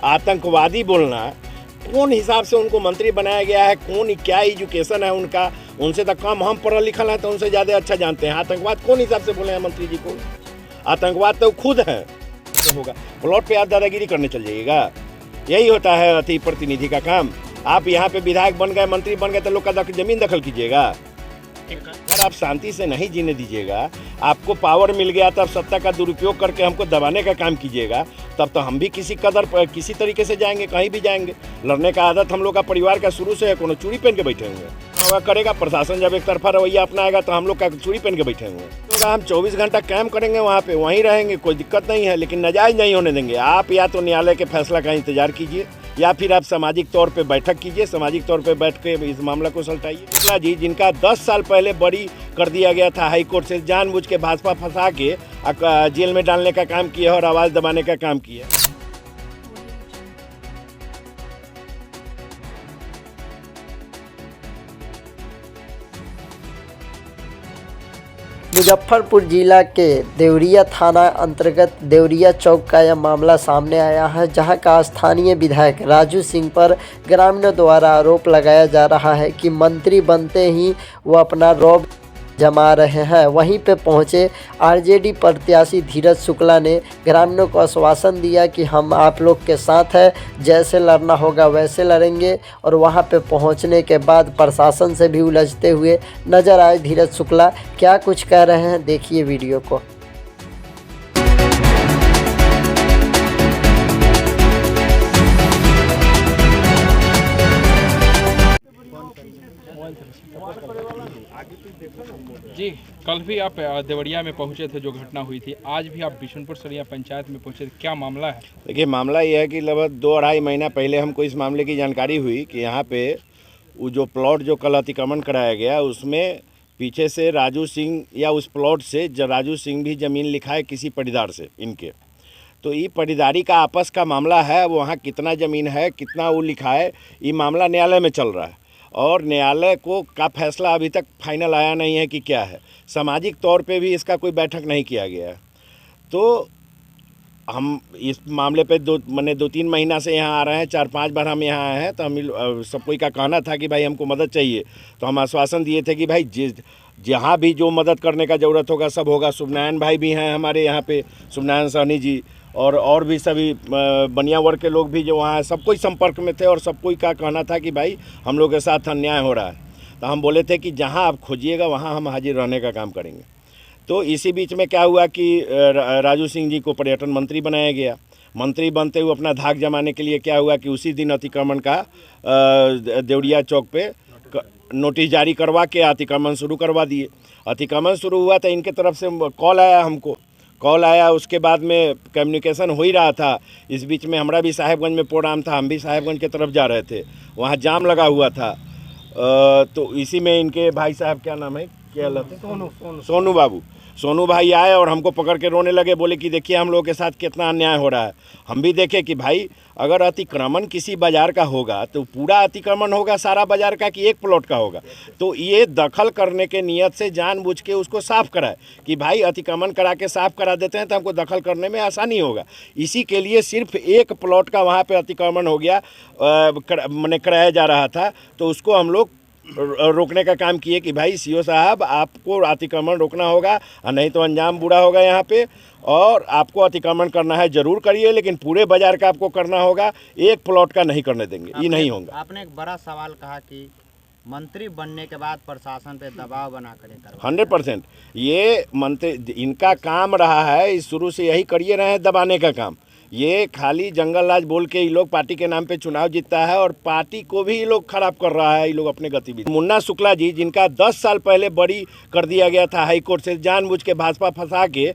आतंकवादी बोलना, कौन हिसाब से उनको मंत्री बनाया गया है, कौन क्या एजुकेशन है उनका, उनसे तो कम हम पढ़ा लिखा है तो उनसे ज़्यादा अच्छा जानते हैं। आतंकवाद कौन हिसाब से बोले हैं मंत्री जी को? आतंकवाद तो खुद है। तो होगा प्लॉट पे आप दादागिरी करने चल जाइएगा, यही होता है अति प्रतिनिधि का काम। आप यहाँ पे विधायक बन गए, मंत्री बन गए तो लोग का जमीन दखल कीजिएगा। अगर आप शांति से नहीं जीने दीजिएगा, आपको पावर मिल गया तब सत्ता का दुरुपयोग करके हमको दबाने का काम कीजिएगा, तब तो हम भी किसी किसी तरीके से जाएंगे, कहीं भी जाएंगे। लड़ने का आदत हम लोग का परिवार का शुरू से है, कोनो चूड़ी पहन के बैठे हुए हैं करेगा। प्रशासन जब एक तरफा रवैया अपनाएगा तो हम लोग का चूड़ी पहन के बैठे हुए हैं। तो हम 24 घंटा कैंप करेंगे, वहाँ पे वहीं रहेंगे, कोई दिक्कत नहीं है, लेकिन नाजायज नहीं होने देंगे। आप या तो न्यायालय के फैसला का इंतजार कीजिए या फिर आप सामाजिक तौर पे बैठक कीजिए, सामाजिक तौर पे बैठ के इस मामला को सुलझाइए। शुक्ला जी जिनका 10 साल पहले बरी कर दिया गया था हाई कोर्ट से, जानबूझ के भाजपा फंसा के जेल में डालने का काम किया और आवाज़ दबाने का काम किया। मुजफ्फरपुर जिला के देवरिया थाना अंतर्गत देवरिया चौक का यह मामला सामने आया है, जहां का स्थानीय विधायक राजू सिंह पर ग्रामीणों द्वारा आरोप लगाया जा रहा है कि मंत्री बनते ही वो अपना रौब जमा रहे हैं। वहीं पे पहुंचे आरजेडी प्रत्याशी धीरज शुक्ला ने ग्रामीणों को आश्वासन दिया कि हम आप लोग के साथ हैं, जैसे लड़ना होगा वैसे लड़ेंगे। और वहां पे पहुंचने के बाद प्रशासन से भी उलझते हुए नजर आए धीरज शुक्ला। क्या कुछ कह रहे हैं, देखिए वीडियो को। जी, कल भी आप देवरिया में पहुंचे थे, जो घटना हुई थी, आज भी आप बिशनपुर सरिया पंचायत में पहुंचे थे, क्या मामला है? देखिए, मामला ये है कि लगभग 2-2.5 महीना पहले हमको इस मामले की जानकारी हुई कि यहाँ पे वो जो प्लॉट जो कल अतिक्रमण कराया गया, उसमें पीछे से राजू सिंह या उस प्लॉट से राजू सिंह भी ज़मीन लिखा है किसी पटीदार से इनके। तो ये पटीदारी का आपस का मामला है। वहाँ कितना ज़मीन है, कितना वो लिखा है, ये मामला न्यायालय में चल रहा है और न्यायालय का फैसला अभी तक फाइनल आया नहीं है कि क्या है। सामाजिक तौर पे भी इसका कोई बैठक नहीं किया गया है। तो हम इस मामले पे 2-3 महीना से यहाँ आ रहे हैं, 4-5 बार हम यहाँ आए हैं। तो हम सब कोई का कहना था कि भाई हमको मदद चाहिए, तो हम आश्वासन दिए थे कि भाई जहाँ भी जो मदद करने का ज़रूरत होगा सब होगा। शुभनारायण भाई भी हैं हमारे यहाँ पे, शुभनारायण सहनी जी, और भी सभी बनिया वर्ग के लोग भी जो वहाँ हैं, सब कोई संपर्क में थे और सब कोई का कहना था कि भाई हम लोग के साथ अन्याय हो रहा है। तो हम बोले थे कि जहाँ आप खोजिएगा वहाँ हम हाजिर रहने का काम करेंगे। तो इसी बीच में क्या हुआ कि राजू सिंह जी को पर्यटन मंत्री बनाया गया। मंत्री बनते हुए अपना धाक जमाने के लिए क्या हुआ कि उसी दिन अतिक्रमण का देवरिया चौक पे नोटिस जारी करवा के अतिक्रमण शुरू करवा दिए। अतिक्रमण शुरू हुआ तो इनके तरफ से कॉल आया, हमको कॉल आया। उसके बाद में कम्युनिकेशन हो ही रहा था। इस बीच में हमारा भी साहेबगंज में प्रोग्राम था, हम भी साहेबगंज की तरफ जा रहे थे, वहाँ जाम लगा हुआ था। तो इसी में इनके भाई साहब, क्या नाम है, क्या लगता है, सोनू बाबू, सोनू भाई आए और हमको पकड़ के रोने लगे। बोले कि देखिए हम लोगों के साथ कितना अन्याय हो रहा है। हम भी देखे कि भाई अगर अतिक्रमण किसी बाज़ार का होगा तो पूरा अतिक्रमण होगा सारा बाज़ार का कि एक प्लॉट का होगा। तो ये दखल करने के नियत से जानबूझ के उसको साफ़ कराए कि भाई अतिक्रमण करा के साफ़ करा देते हैं तो हमको दखल करने में आसानी होगा। इसी के लिए सिर्फ एक प्लॉट का वहाँ पे अतिक्रमण हो गया, मैंने कराया जा रहा था। तो उसको हम लोग रोकने का काम किए कि भाई सीओ साहब आपको अतिक्रमण रोकना होगा, नहीं तो अंजाम बुरा होगा यहाँ पे। और आपको अतिक्रमण करना है ज़रूर करिए, लेकिन पूरे बाज़ार का आपको करना होगा, एक प्लॉट का नहीं करने देंगे, ये नहीं होगा। आपने एक बड़ा सवाल कहा कि मंत्री बनने के बाद प्रशासन पे दबाव बना कर 100% ये मंत्री इनका काम रहा है, इस शुरू से यही करिए रहे हैं, दबाने का काम। ये खाली जंगल राज बोल के ये लोग पार्टी के नाम पे चुनाव जीतता है और पार्टी को भी ये लोग खराब कर रहा है। ये लोग अपने गतिविधि। मुन्ना शुक्ला जी जिनका 10 साल पहले बरी कर दिया गया था हाई कोर्ट से, जानबूझ के भाजपा फंसा के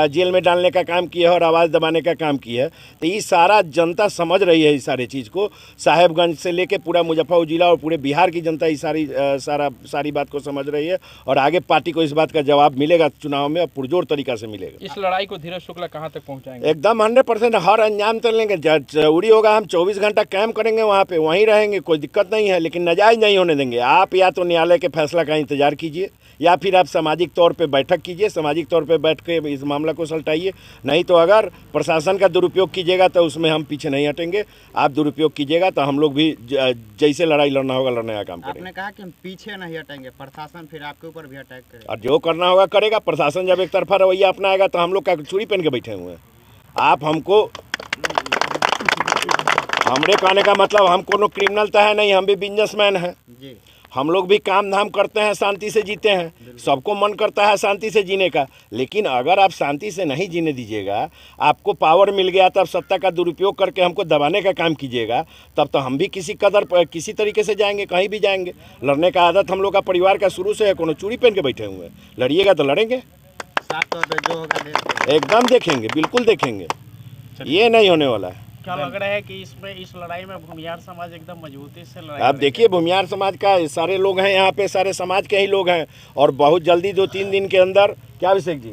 जेल में डालने का काम किया और आवाज़ दबाने का काम किया है। तो ये सारा जनता समझ रही है इस सारे चीज़ को। साहेबगंज से लेके पूरा मुजफ्फरपुर जिला और पूरे बिहार की जनता इस सारी बात को समझ रही है। और आगे पार्टी को इस बात का जवाब मिलेगा चुनाव में, और पुरजोर तरीका से मिलेगा। इस लड़ाई को धीरज शुक्ला कहाँ तक पहुँचाएंगे? एकदम 100% हर अंजाम तक लेंगे। जरूरी होगा हम 24 घंटा कैंप करेंगे, वहाँ पे वहीं रहेंगे, कोई दिक्कत नहीं है, लेकिन नाजायज नहीं होने देंगे। आप या तो न्यायालय के फैसला का इंतजार कीजिए या फिर आप सामाजिक तौर पे बैठक कीजिए, सामाजिक तौर पे बैठ के इस मामला को सुलझाइए। नहीं तो अगर प्रशासन का दुरुपयोग कीजिएगा तो उसमें हम पीछे नहीं हटेंगे। आप दुरुपयोग कीजिएगा तो हम लोग भी जैसे लड़ाई लड़ना होगा लड़ने का काम करेंगे। आपने कहा कि हम पीछे नहीं हटेंगे, प्रशासन फिर आपके ऊपर भी अटैक करेगा। और जो करना होगा करेगा। प्रशासन जब एक तरफा रवैया अपनाएगा तो हम लोग क्या चूड़ी पहन के बैठे हुए हैं? आप हमको, हमरे कहने का मतलब हम कोनो क्रिमिनल तो है नहीं, हम भी बिजनेसमैन हैं। जी हम लोग भी काम धाम करते हैं, शांति से जीते हैं। सबको मन करता है शांति से जीने का, लेकिन अगर आप शांति से नहीं जीने दीजिएगा, आपको पावर मिल गया तब सत्ता का दुरुपयोग करके हमको दबाने का काम कीजिएगा, तब तो हम भी किसी तरीके से जाएंगे, कहीं भी जाएंगे। लड़ने का आदत हम लोग का परिवार का शुरू से है। कोनो चूड़ी पहन के बैठे हुए हैं? लड़िएगा तो लड़ेंगे, साफ तौर पे जो होगा देखेंगे। एकदम देखेंगे, बिल्कुल देखेंगे। ये नहीं होने वाला है। क्या लग रहा है कि इसमें इस लड़ाई में भूमिहार समाज एकदम मजबूती से लड़ाई आप देखिए, भूमिहार समाज का सारे लोग हैं यहाँ पे, सारे समाज के ही लोग हैं। और बहुत जल्दी 2-3 दिन के अंदर, क्या अभिषेक जी,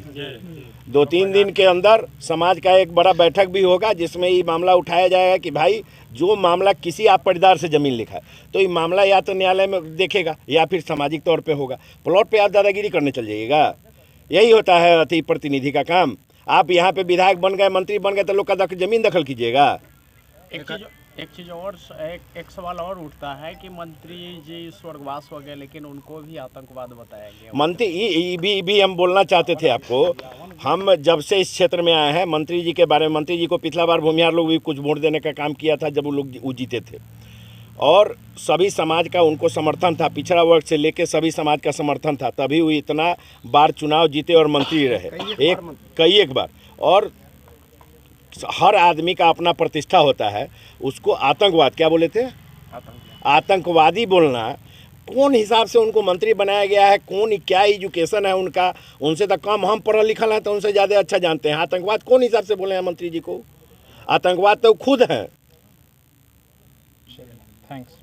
2-3 दिन के अंदर समाज का एक बड़ा बैठक भी होगा, जिसमें ये मामला उठाया जाएगा कि भाई जो मामला किसी आप पट्टेदार से ज़मीन लिखा है तो ये मामला या तो न्यायालय में देखेगा या फिर सामाजिक तौर पे होगा। प्लॉट पे आप दादागिरी करने चल जाइएगा, यही होता है अति प्रतिनिधि का काम। आप यहाँ पे विधायक बन गए, मंत्री बन गए तो लोग का ज़मीन दखल कीजिएगा। एक चीज और एक सवाल और उठता है कि मंत्री जी स्वर्गवास हो गए, लेकिन उनको भी आतंकवाद बताया गया। मंत्री ये भी हम बोलना चाहते थे आपको। हम जब से इस क्षेत्र में आए हैं, मंत्री जी के बारे में, मंत्री जी को पिछला बार भूमिहार लोग भी कुछ वोट देने का काम किया था जब वो जीते थे, और सभी समाज का उनको समर्थन था, पिछड़ा वर्ग से लेकर सभी समाज का समर्थन था, तभी वो इतना बार चुनाव जीते और मंत्री रहे, एक बार। और हर आदमी का अपना प्रतिष्ठा होता है। उसको आतंकवाद, क्या बोले थे, आतंकवादी बोलना, कौन हिसाब से उनको मंत्री बनाया गया है, कौन क्या एजुकेशन है उनका, उनसे तो कम हम पढ़ल लिखल हैं तो उनसे ज़्यादा अच्छा जानते हैं। आतंकवाद कौन हिसाब से बोले हैं मंत्री जी को? आतंकवाद तो खुद है। थैंक्स।